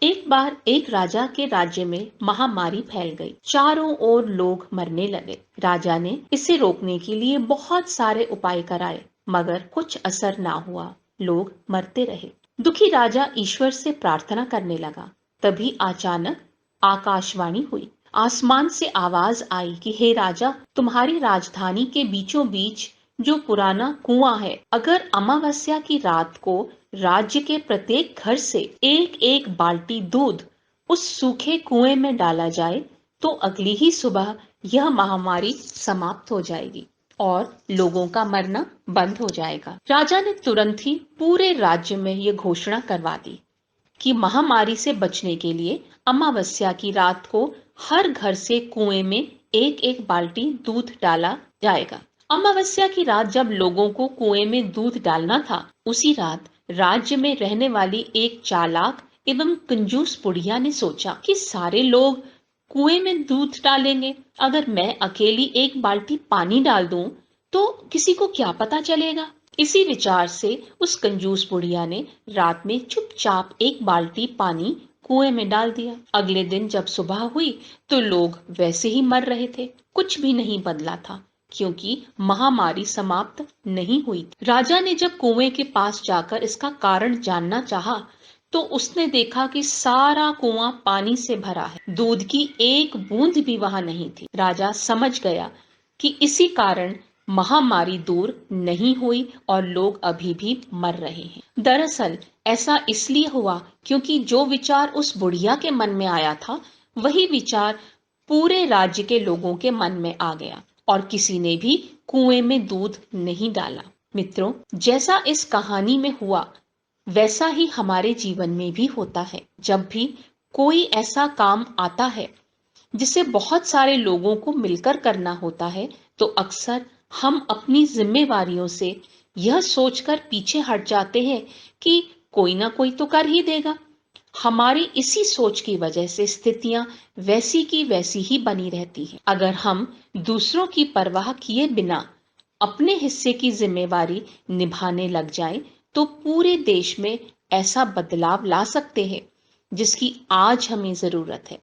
एक बार एक राजा के राज्य में महामारी फैल गई। चारों ओर लोग मरने लगे। राजा ने इसे रोकने के लिए बहुत सारे उपाय कराए, मगर कुछ असर ना हुआ। लोग मरते रहे। दुखी राजा ईश्वर से प्रार्थना करने लगा। तभी अचानक आकाशवाणी हुई। आसमान से आवाज आई कि हे राजा, तुम्हारी राजधानी के बीचों बीच जो पुराना कुआं है, अगर अमावस्या की रात को राज्य के प्रत्येक घर से एक एक बाल्टी दूध उस सूखे कुएं में डाला जाए तो अगली ही सुबह यह महामारी समाप्त हो जाएगी और लोगों का मरना बंद हो जाएगा। राजा ने तुरंत ही पूरे राज्य में यह घोषणा करवा दी कि महामारी से बचने के लिए अमावस्या की रात को हर घर से कुएं में एक एक बाल्टी दूध डाला जाएगा। अमावस्या की रात जब लोगों को कुएं में दूध डालना था, उसी रात राज्य में रहने वाली एक चालाक एवं कंजूस बुढ़िया ने सोचा कि सारे लोग कुएं में दूध डालेंगे, अगर मैं अकेली एक बाल्टी पानी डाल दूं तो किसी को क्या पता चलेगा। इसी विचार से उस कंजूस बुढ़िया ने रात में चुपचाप एक बाल्टी पानी कुएं में डाल दिया। अगले दिन जब सुबह हुई तो लोग वैसे ही मर रहे थे। कुछ भी नहीं बदला था, क्योंकि महामारी समाप्त नहीं हुई। राजा ने जब कुएं के पास जाकर इसका कारण जानना चाहा तो उसने देखा कि सारा कुआं पानी से भरा है। दूध की एक बूंद भी वहां नहीं थी। राजा समझ गया कि इसी कारण महामारी दूर नहीं हुई और लोग अभी भी मर रहे हैं। दरअसल ऐसा इसलिए हुआ क्योंकि जो विचार उस बुढ़िया के मन में आया था, वही विचार पूरे राज्य के लोगों के मन में आ गया और किसी ने भी कुएं में दूध नहीं डाला। मित्रों, जैसा इस कहानी में हुआ वैसा ही हमारे जीवन में भी होता है। जब भी कोई ऐसा काम आता है जिसे बहुत सारे लोगों को मिलकर करना होता है, तो अक्सर हम अपनी जिम्मेवारियों से यह सोचकर पीछे हट जाते हैं कि कोई ना कोई तो कर ही देगा। हमारी इसी सोच की वजह से स्थितियां वैसी की वैसी ही बनी रहती हैं। अगर हम दूसरों की परवाह किए बिना अपने हिस्से की जिम्मेवारी निभाने लग जाएं, तो पूरे देश में ऐसा बदलाव ला सकते हैं जिसकी आज हमें जरूरत है।